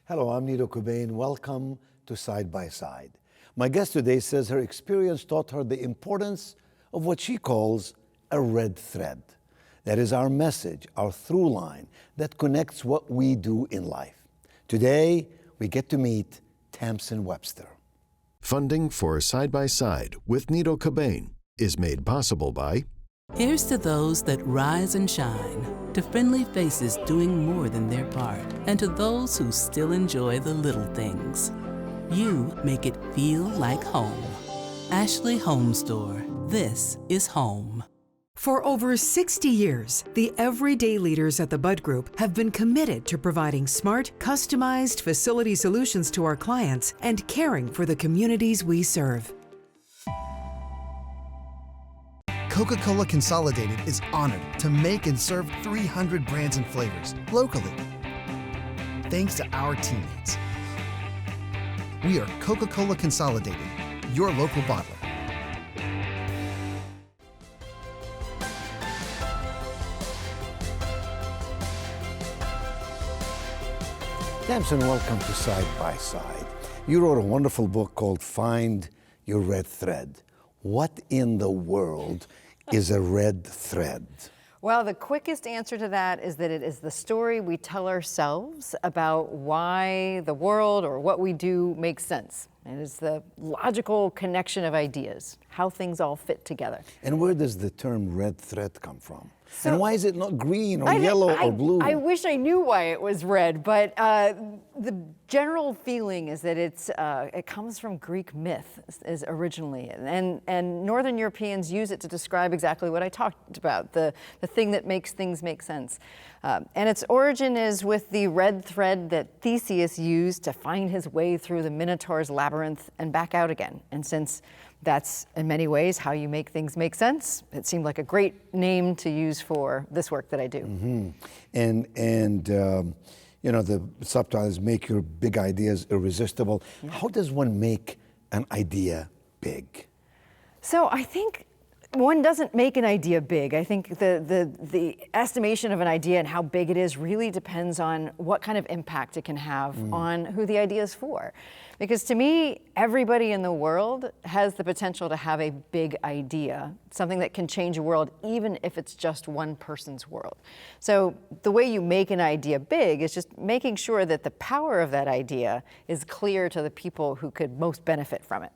Hello, I'm Nido Cobain. Welcome to Side by Side. My guest today says her experience taught her the importance of what she calls a red thread. That is our message, our through line that connects what we do in life. Today, we get to meet Tamsen Webster. Funding for Side by Side with Nido Cobain is made possible by... Here's to those that rise and shine, to friendly faces doing more than their part, and to those who still enjoy the little things. You make it feel like home. Ashley Home Store. This is home. For over 60 years, the everyday leaders at the Bud Group have been committed to providing smart, customized facility solutions to our clients and caring for the communities we serve. Coca-Cola Consolidated is honored to make and serve 300 brands and flavors locally. Thanks to our teammates. We are Coca-Cola Consolidated, your local bottler. Tamsen, welcome to Side by Side. You wrote a wonderful book called Find Your Red Thread. What in the world is a red thread? Well, the quickest answer to that is that it is the story we tell ourselves about why the world or what we do makes sense. It is the logical connection of ideas, how things all fit together. And where does the term red thread come from? And why is it not green or yellow or blue? I wish I knew why it was red, but the general feeling is that it comes from Greek myth is originally, and Northern Europeans use it to describe exactly what I talked about, the thing that makes things make sense. And its origin is with the red thread that Theseus used to find his way through the Minotaur's labyrinth and back out again. And since that's in many ways how you make things make sense, it seemed like a great name to use for this work that I do. Mm-hmm. And you know, the subtitle is Make Your Big Ideas Irresistible. Yeah. How does one make an idea big? So I think one doesn't make an idea big. I think the estimation of an idea and how big it is really depends on what kind of impact it can have on who the idea is for. Because to me, everybody in the world has the potential to have a big idea, something that can change a world, even if it's just one person's world. So the way you make an idea big is just making sure that the power of that idea is clear to the people who could most benefit from it.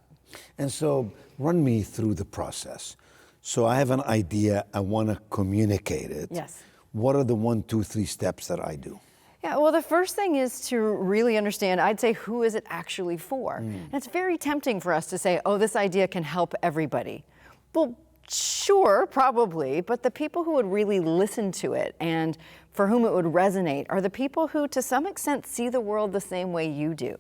And so run me through the process. So I have an idea, I want to communicate it. Yes. What are the 1, 2, 3 steps that I do? Yeah, well, the first thing is to really understand, I'd say, who is it actually for? And it's very tempting for us to say, oh, this idea can help everybody. Well, sure, probably, but the people who would really listen to it and for whom it would resonate are the people who, to some extent, see the world the same way you do.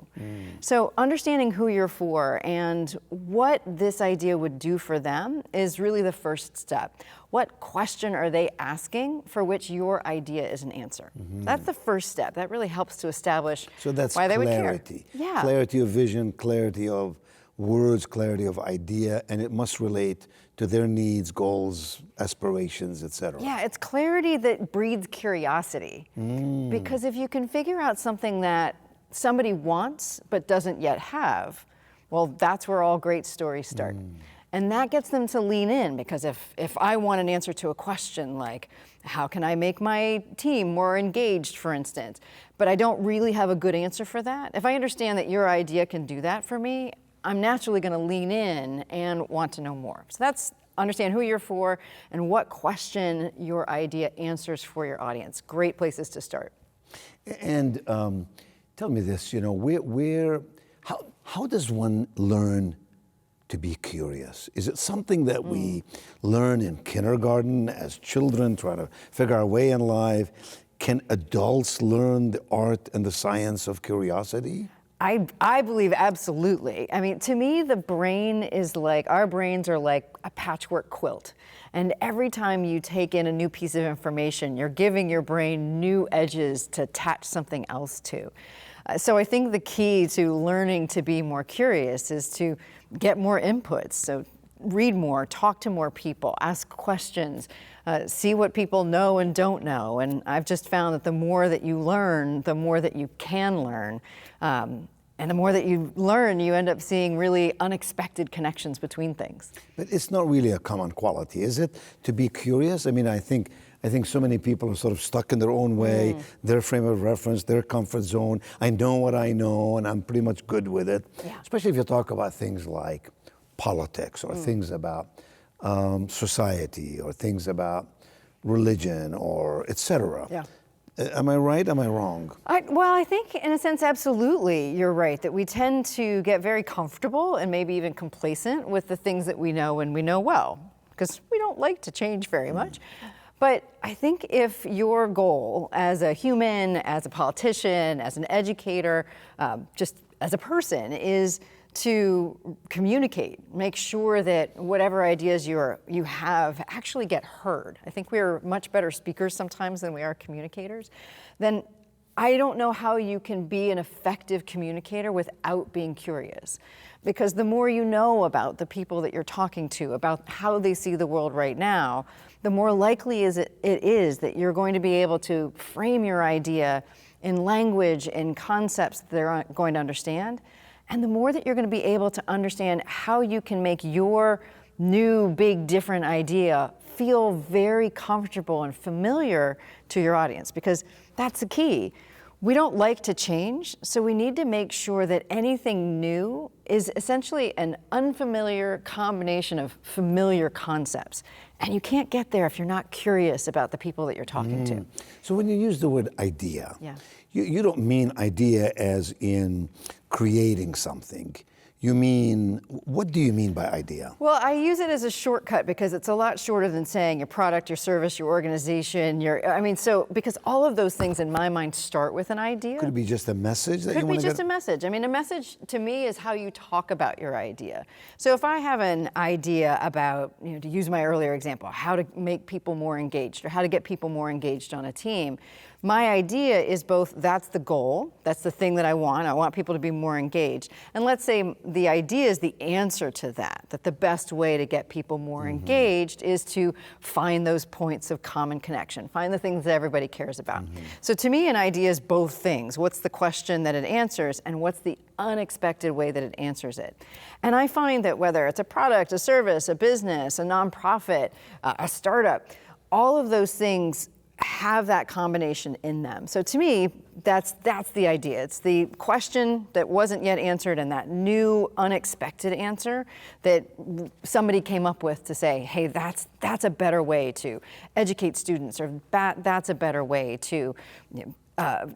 So understanding who you're for and what this idea would do for them is really the first step. What question are they asking for which your idea is an answer? That's the first step. That really helps to establish why they would care. Clarity. Yeah. Clarity of vision, clarity of words, clarity of idea, and it must relate to their needs, goals, aspirations, etc. Yeah, it's clarity that breeds curiosity. Because if you can figure out something that somebody wants but doesn't yet have, well, that's where all great stories start. And that gets them to lean in, because if I want an answer to a question like, how can I make my team more engaged, for instance, but I don't really have a good answer for that, if I understand that your idea can do that for me, I'm naturally going to lean in and want to know more. So that's understand who you're for and what question your idea answers for your audience. Great places to start. And tell me this, you know, how does one learn to be curious? Is it something that we learn in kindergarten as children, trying to figure our way in life? Can adults learn the art and the science of curiosity? I believe absolutely. I mean, to me, the brain is like, our brains are like a patchwork quilt. And every time you take in a new piece of information, you're giving your brain new edges to attach something else to. So I think the key to learning to be more curious is to get more inputs. So read more, talk to more people, ask questions, see what people know and don't know. And I've just found that the more that you learn, the more that you can learn. And the more that you learn, you end up seeing really unexpected connections between things. But it's not really a common quality, is it? To be curious? I mean, I think so many people are sort of stuck in their own way, their frame of reference, their comfort zone. I know what I know, and I'm pretty much good with it. Yeah. Especially if you talk about things like politics or things about society or things about religion or et cetera. Yeah. Am I right? Am I wrong? Well, I think in a sense, absolutely, you're right, that we tend to get very comfortable and maybe even complacent with the things that we know and we know well, because we don't like to change very much. But I think if your goal as a human, as a politician, as an educator, just as a person is to communicate, make sure that whatever ideas you have actually get heard. I think we're much better speakers sometimes than we are communicators. Then I don't know how you can be an effective communicator without being curious. Because the more you know about the people that you're talking to, about how they see the world right now, the more likely it is that you're going to be able to frame your idea in language, in concepts that they're going to understand. And the more that you're going to be able to understand how you can make your new, big, different idea feel very comfortable and familiar to your audience, because that's the key. We don't like to change, so we need to make sure that anything new is essentially an unfamiliar combination of familiar concepts. And you can't get there if you're not curious about the people that you're talking to. So when you use the word idea, Yeah. you don't mean idea as in creating something. You mean, what do you mean by idea? Well, I use it as a shortcut because it's a lot shorter than saying your product, your service, your organization, because all of those things in my mind start with an idea. Could it be just a message that you Could want be to just a message. I mean, a message to me is how you talk about your idea. So if I have an idea about, to use my earlier example, how to make people more engaged or how to get people more engaged on a team, my idea is both that's the goal, that's the thing that I want people to be more engaged. And let's say the idea is the answer to that the best way to get people more engaged is to find those points of common connection, find the things that everybody cares about. So to me, an idea is both things. What's the question that it answers, and what's the unexpected way that it answers it? And I find that whether it's a product, a service, a business, a nonprofit, a startup, all of those things have that combination in them. So to me, that's the idea. It's the question that wasn't yet answered and that new unexpected answer that somebody came up with to say, hey, that's a better way to educate students, or that's a better way to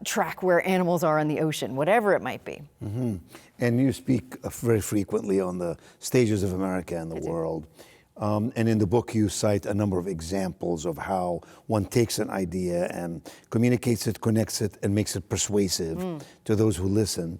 track where animals are in the ocean, whatever it might be. And you speak very frequently on the stages of America and the world. And in the book, you cite a number of examples of how one takes an idea and communicates it, connects it, and makes it persuasive to those who listen.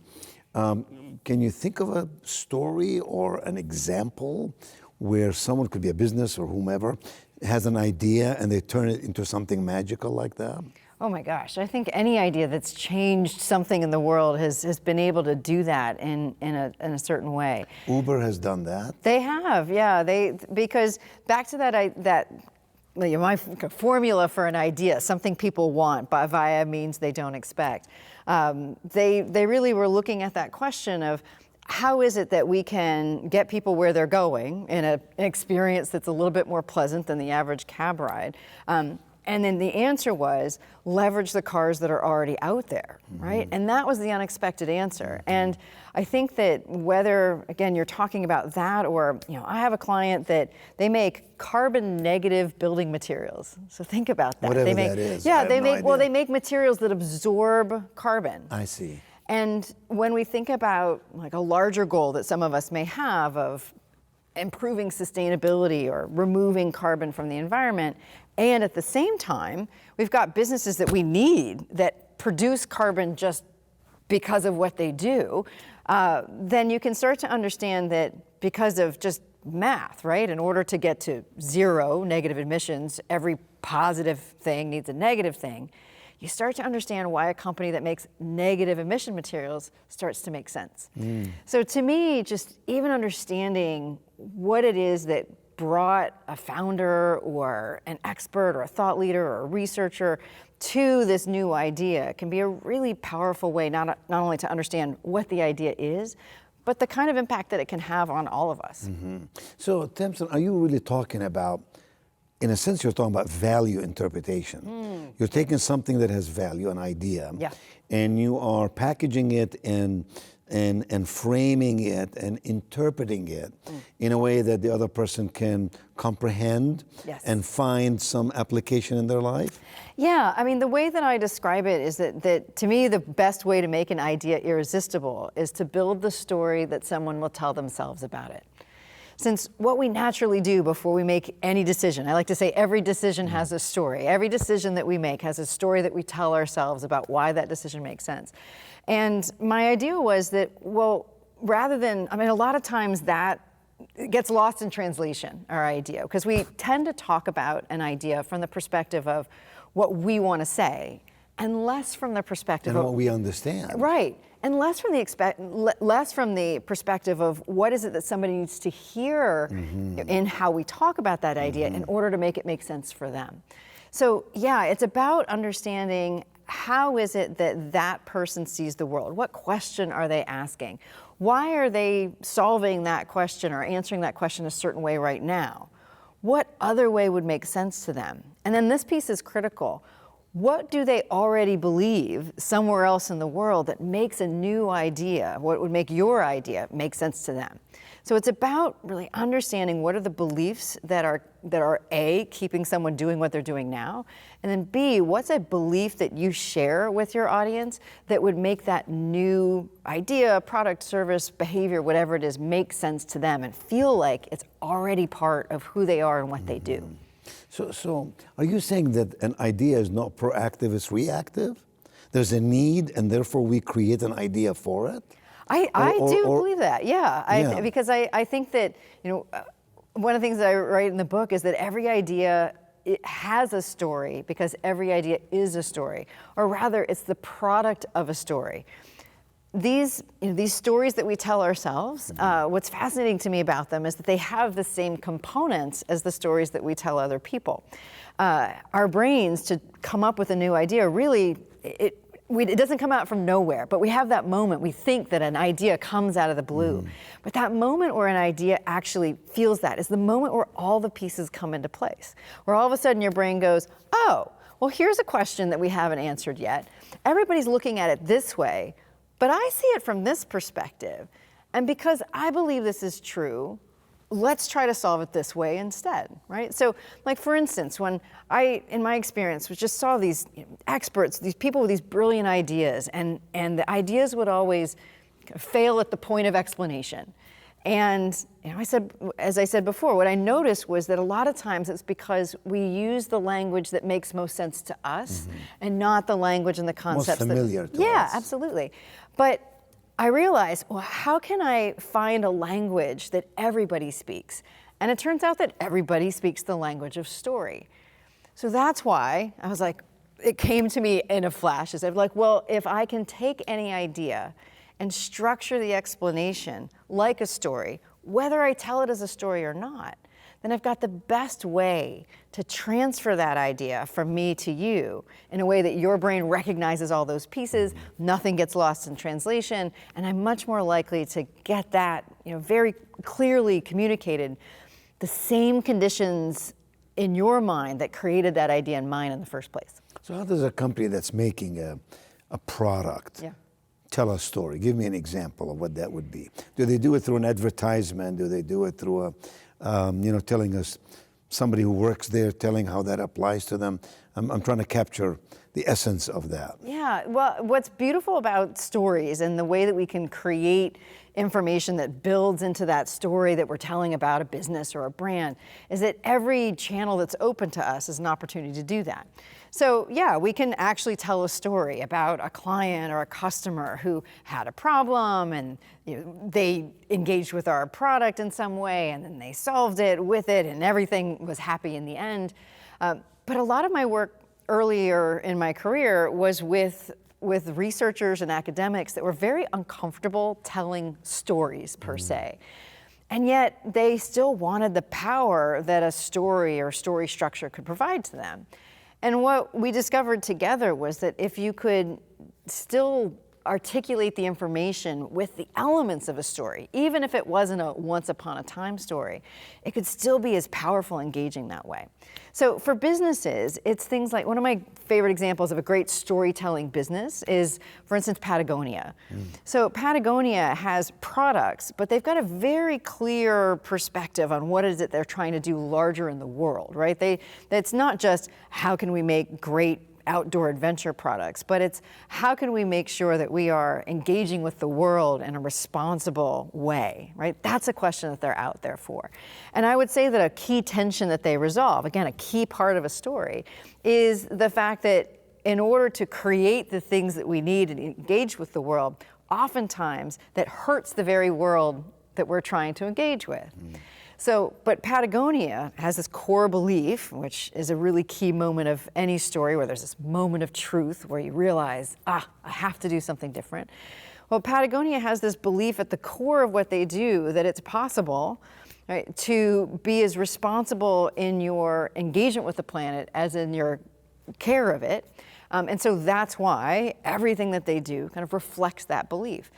Can you think of a story or an example where someone, could be a business or whomever, has an idea and they turn it into something magical like that? Oh my gosh, I think any idea that's changed something in the world has been able to do that in a certain way. Uber has done that. They have, yeah. Because back to my formula for an idea, something people want via means they don't expect. They really were looking at that question of, how is it that we can get people where they're going in an experience that's a little bit more pleasant than the average cab ride? And then the answer was leverage the cars that are already out there, right? And that was the unexpected answer. And I think that whether, again, you're talking about that or, I have a client that they make carbon negative building materials. So think about that. Whatever that is. Yeah, they make materials that absorb carbon. I see. And when we think about like a larger goal that some of us may have of improving sustainability or removing carbon from the environment, and at the same time, we've got businesses that we need that produce carbon just because of what they do, then you can start to understand that because of just math, right? In order to get to zero negative emissions, every positive thing needs a negative thing. you start to understand why a company that makes negative emission materials starts to make sense. So to me, just even understanding what it is that brought a founder or an expert or a thought leader or a researcher to this new idea can be a really powerful way not only to understand what the idea is, but the kind of impact that it can have on all of us. So, Tamsen, are you really talking about, in a sense, you're talking about value interpretation? You're taking something that has value, an idea, Yeah. and you are packaging it and framing it and interpreting it in a way that the other person can comprehend Yes. and find some application in their life? Yeah, I mean, the way that I describe it is that to me, the best way to make an idea irresistible is to build the story that someone will tell themselves about it. Since what we naturally do before we make any decision, I like to say every decision has a story. Every decision that we make has a story that we tell ourselves about why that decision makes sense. And my idea was that, well, rather than, I mean, a lot of times that gets lost in translation, our idea, because we tend to talk about an idea from the perspective of what we want to say, and less from the perspective And of what we understand. Right, and less from the perspective of what is it that somebody needs to hear in how we talk about that idea in order to make it make sense for them. So yeah, it's about understanding how is it that that person sees the world? What question are they asking? Why are they solving that question or answering that question a certain way right now? What other way would make sense to them? And then this piece is critical. What do they already believe somewhere else in the world that makes a new idea, what would make your idea make sense to them? So it's about really understanding what are the beliefs that are A, keeping someone doing what they're doing now, and then B, what's a belief that you share with your audience that would make that new idea, product, service, behavior, whatever it is, make sense to them and feel like it's already part of who they are and what they do. So are you saying that an idea is not proactive, it's reactive? There's a need and therefore we create an idea for it? I do believe that, yeah. Because I think that, one of the things that I write in the book is that every idea, it has a story because every idea is a story, or rather it's the product of a story. These stories that we tell ourselves, what's fascinating to me about them is that they have the same components as the stories that we tell other people. Our brains, to come up with a new idea, really, it doesn't come out from nowhere, but we have that moment. We think that an idea comes out of the blue. But that moment where an idea actually feels that is the moment where all the pieces come into place, where all of a sudden your brain goes, oh, well, here's a question that we haven't answered yet. Everybody's looking at it this way, but I see it from this perspective. And because I believe this is true, let's try to solve it this way instead, right? So, like for instance, when I, in my experience, just saw these experts, these people with these brilliant ideas, and the ideas would always fail at the point of explanation. And as I said before, what I noticed was that a lot of times it's because we use the language that makes most sense to us and not the language and the concepts most familiar to us. Yeah, absolutely. But I realized, well, how can I find a language that everybody speaks? And it turns out that everybody speaks the language of story. So that's why I was like, it came to me in a flash. As I was like, well, if I can take any idea and structure the explanation like a story, whether I tell it as a story or not, then I've got the best way to transfer that idea from me to you in a way that your brain recognizes all those pieces, nothing gets lost in translation, and I'm much more likely to get that very clearly communicated, the same conditions in your mind that created that idea in mine in the first place. So how does a company that's making a product tell a story? Give me an example of what that would be. Do they do it through an advertisement? Do they do it through telling us somebody who works there, telling how that applies to them? I'm trying to capture the essence of that. Yeah, well, what's beautiful about stories and the way that we can create information that builds into that story that we're telling about a business or a brand is that every channel that's open to us is an opportunity to do that. So yeah, we can actually tell a story about a client or a customer who had a problem and they engaged with our product in some way and then they solved it with it and everything was happy in the end. But a lot of my work earlier in my career was with researchers and academics that were very uncomfortable telling stories per se. And yet they still wanted the power that a story or story structure could provide to them. And what we discovered together was that if you could still articulate the information with the elements of a story, even if it wasn't a once upon a time story, it could still be as powerful and engaging that way. So for businesses, it's things like, one of my favorite examples of a great storytelling business is, for instance, Patagonia. So Patagonia has products, but they've got a very clear perspective on what is it they're trying to do larger in the world, right? It's not just how can we make great outdoor adventure products, but it's how can we make sure that we are engaging with the world in a responsible way, right? That's a question that they're out there for. And I would say that a key tension that they resolve, again, a key part of a story, is the fact that in order to create the things that we need and engage with the world, oftentimes that hurts the very world that we're trying to engage with. So, but Patagonia has this core belief, which is a really key moment of any story where there's this moment of truth where you realize, I have to do something different. Well, Patagonia has this belief at the core of what they do that it's possible, right, to be as responsible in your engagement with the planet as in your care of it. And so that's why everything that they do kind of reflects that belief.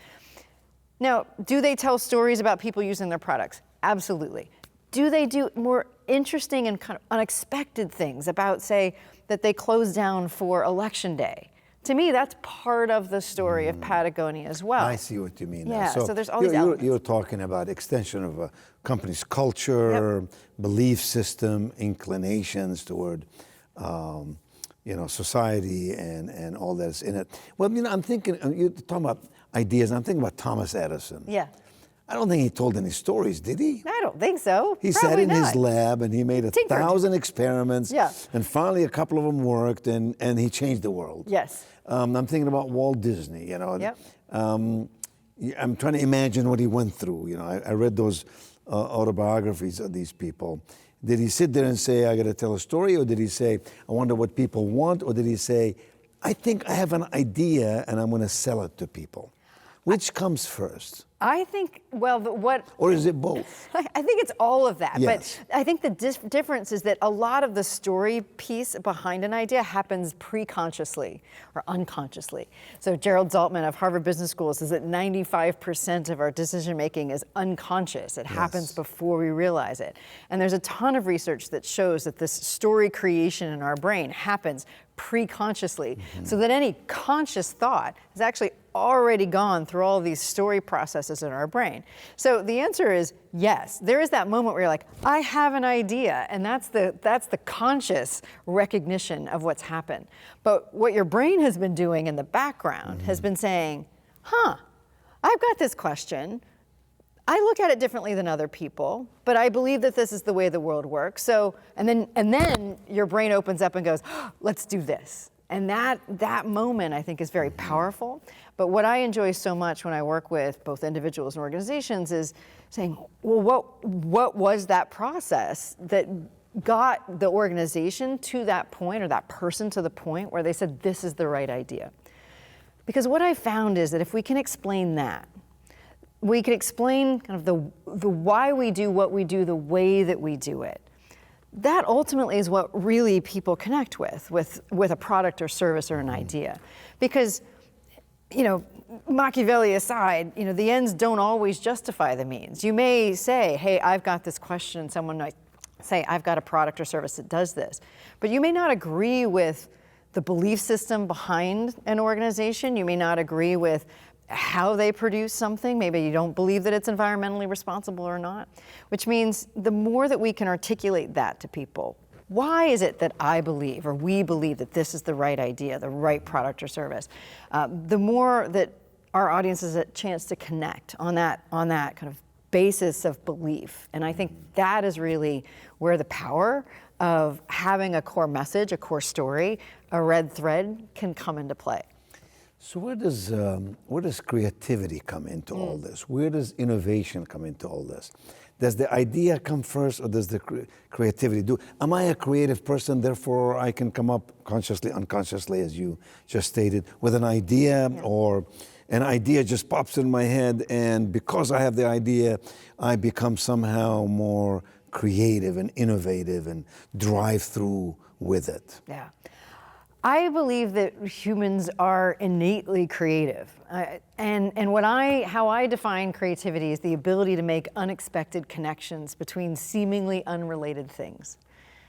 Now, do they tell stories about people using their products? Absolutely. Do they do more interesting and kind of unexpected things about, say, that they close down for election day? To me, that's part of the story of Patagonia as well. I see what you mean. Yeah, now. so there's all these elements. You're talking about extension of a company's culture, belief system, inclinations toward, society and all that's in it. Well, I'm thinking, you're talking about ideas, I'm thinking about Thomas Edison. Yeah. I don't think he told any stories, did he? I don't think so. He Probably sat in not. his lab and he made Tinkered. 1,000 experiments. Yeah. And finally a couple of them worked and he changed the world. Yes. I'm thinking about Walt Disney, Yep. I'm trying to imagine what he went through. I read those autobiographies of these people. Did he sit there and say, I got to tell a story? Or did he say, I wonder what people want? Or did he say, I think I have an idea and I'm going to sell it to people? Which comes first? I think, Or is it both? I think it's all of that. Yes. But I think the difference is that a lot of the story piece behind an idea happens pre-consciously or unconsciously. So Gerald Zaltman of Harvard Business School says that 95% of our decision making is unconscious. It happens before we realize it. And there's a ton of research that shows that this story creation in our brain happens pre-consciously, so that any conscious thought has actually already gone through all these story processes in our brain. So the answer is yes. There is that moment where you're like, I have an idea, and that's the conscious recognition of what's happened. But what your brain has been doing in the background has been saying, I've got this question. I look at it differently than other people, but I believe that this is the way the world works. So, and then your brain opens up and goes, let's do this. And that moment, I think, is very powerful. But what I enjoy so much when I work with both individuals and organizations is saying, well, what was that process that got the organization to that point, or that person to the point where they said, this is the right idea? Because what I found is that if we can explain that, we can explain kind of the why we do what we do the way that we do it. That ultimately is what really people connect with a product or service or an idea. Because, Machiavelli aside, the ends don't always justify the means. You may say, hey, I've got this question, and someone might say, I've got a product or service that does this. But you may not agree with the belief system behind an organization. You may not agree with how they produce something. Maybe you don't believe that it's environmentally responsible or not, which means the more that we can articulate that to people, why is it that I believe or we believe that this is the right idea, the right product or service, the more that our audience has a chance to connect on that kind of basis of belief. And I think that is really where the power of having a core message, a core story, a red thread can come into play. So where does creativity come into all this? Where does innovation come into all this? Does the idea come first, or does the creativity do? Am I a creative person, therefore I can come up consciously, unconsciously, as you just stated, with an idea, or an idea just pops in my head, and because I have the idea, I become somehow more creative and innovative and drive through with it? Yeah. I believe that humans are innately creative. And how I define creativity is the ability to make unexpected connections between seemingly unrelated things.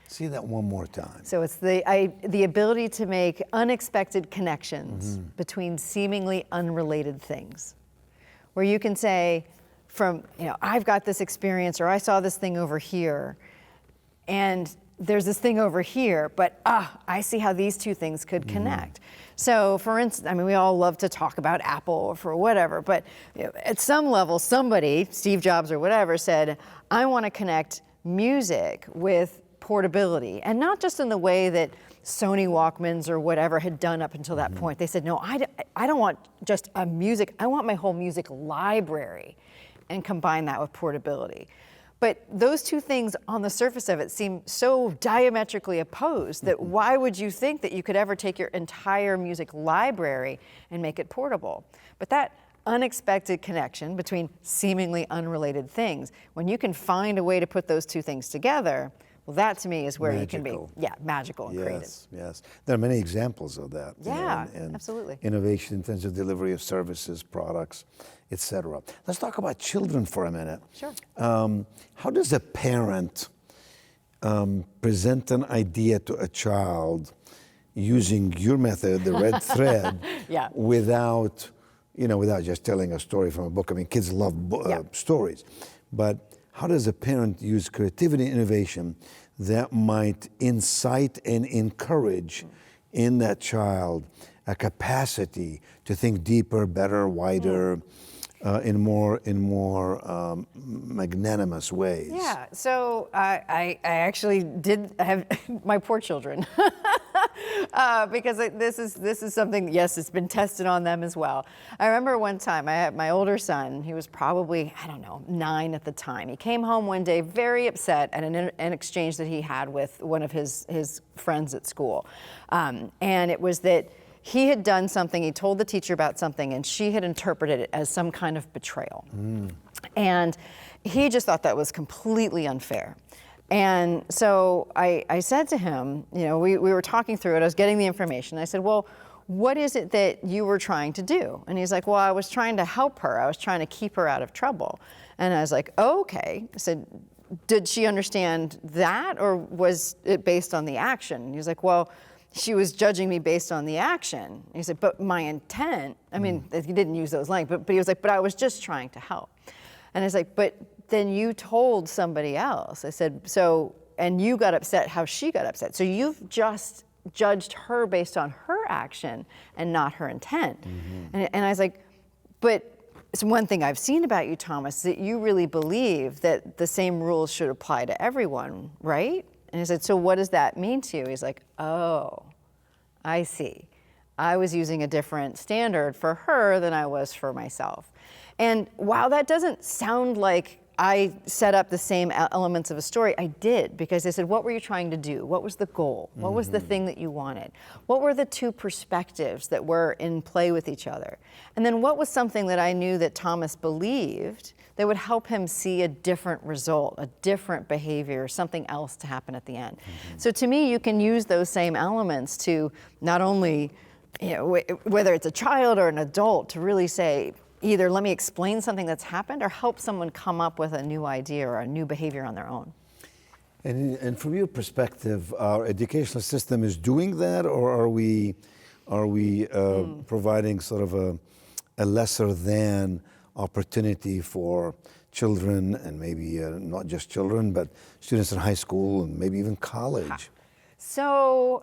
See that one more time. So it's the ability to make unexpected connections between seemingly unrelated things. Where you can say, I've got this experience, or I saw this thing over here, and there's this thing over here, but I see how these two things could connect. So for instance, we all love to talk about Apple or for whatever, but at some level, somebody, Steve Jobs or whatever, said, I want to connect music with portability. And not just in the way that Sony Walkmans or whatever had done up until that point. They said, no, I don't want just a music, I want my whole music library, and combine that with portability. But those two things on the surface of it seem so diametrically opposed that why would you think that you could ever take your entire music library and make it portable? But that unexpected connection between seemingly unrelated things, when you can find a way to put those two things together, well, that to me is where you can be, magical and creative. Yes. There are many examples of that. Yeah, absolutely. Innovation in terms of delivery of services, products, etc. Let's talk about children for a minute. Sure. How does a parent present an idea to a child using your method, the red thread, without just telling a story from a book? Kids love stories, but how does a parent use creativity and innovation that might incite and encourage in that child a capacity to think deeper, better, wider, in more magnanimous ways? Yeah, so I actually did have my poor children, because this is something, yes, it's been tested on them as well. I remember one time I had my older son, he was probably, 9 at the time. He came home one day very upset at an exchange that he had with one of his friends at school. And it was that he had done something, he told the teacher about something, and she had interpreted it as some kind of betrayal. And he just thought that was completely unfair. And so I said to him, we were talking through it, I was getting the information. I said, well, what is it that you were trying to do? And he's like, well, I was trying to help her. I was trying to keep her out of trouble. And I was like, oh, okay. I said, did she understand that, or was it based on the action? And he was like, well, she was judging me based on the action. He said, but my intent, he didn't use those language, but he was like, but I was just trying to help. And I was like, but then you told somebody else. I said, and you got upset how she got upset. So you've just judged her based on her action and not her intent. And I was like, but it's one thing I've seen about you, Thomas, that you really believe that the same rules should apply to everyone, right? And he said, so what does that mean to you? He's like, oh, I see. I was using a different standard for her than I was for myself. And while that doesn't sound like I set up the same elements of a story, I did, because I said, what were you trying to do? What was the goal? What was the thing that you wanted? What were the two perspectives that were in play with each other? And then what was something that I knew that Thomas believed that would help him see a different result, a different behavior, something else to happen at the end? So to me, you can use those same elements to not only, whether it's a child or an adult, to really say, either let me explain something that's happened or help someone come up with a new idea or a new behavior on their own. And from your perspective, our educational system is doing that, or are we providing sort of a lesser than opportunity for children, and maybe not just children, but students in high school and maybe even college? So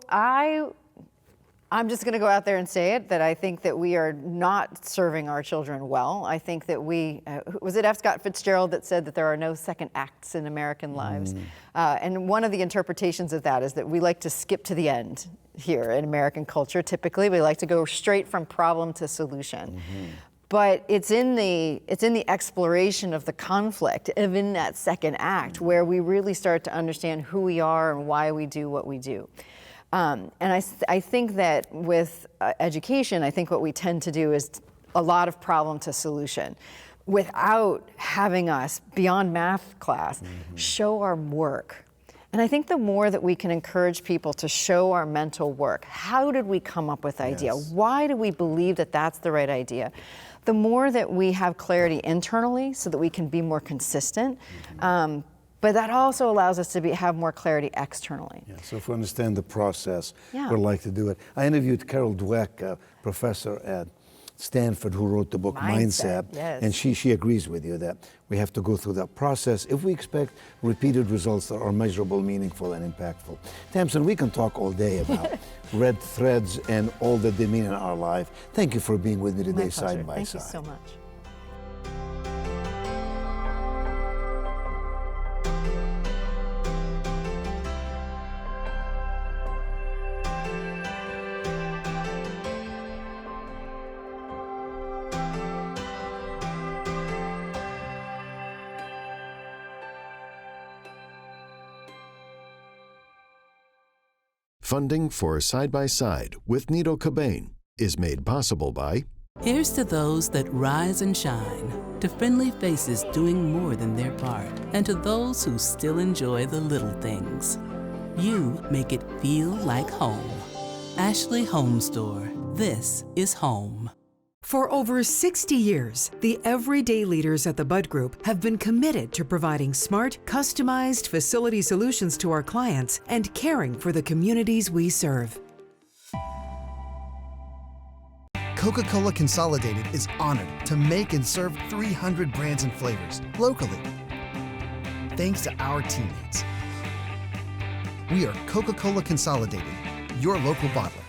I'm just going to go out there and say it, that I think that we are not serving our children well. I think that was it F. Scott Fitzgerald that said that there are no second acts in American lives? And one of the interpretations of that is that we like to skip to the end here in American culture. Typically, we like to go straight from problem to solution. But it's in the exploration of the conflict, of in that second act, where we really start to understand who we are and why we do what we do. And I think that with education, I think what we tend to do is a lot of problem to solution, without having us, beyond math class, show our work. And I think the more that we can encourage people to show our mental work, how did we come up with the idea? Yes. Why do we believe that that's the right idea? The more that we have clarity internally so that we can be more consistent, but that also allows us to have more clarity externally. Yeah, so if we understand the process, Yeah. we'd like to do it. I interviewed Carol Dweck, a professor at Stanford, who wrote the book Mindset, yes. and she agrees with you that we have to go through that process if we expect repeated results that are measurable, meaningful, and impactful. Tamsen, we can talk all day about red threads and all that they mean in our life. Thank you for being with me today, My pleasure. side by Thank side. you so much. Funding for Side by Side with Nito Cobain is made possible by Here's to those that rise and shine, to friendly faces doing more than their part, and to those who still enjoy the little things. You make it feel like home. Ashley Home Store. This is home. For over 60 years, the everyday leaders at the Bud Group have been committed to providing smart, customized facility solutions to our clients and caring for the communities we serve. Coca-Cola Consolidated is honored to make and serve 300 brands and flavors locally. Thanks to our teammates. We are Coca-Cola Consolidated, your local bottler.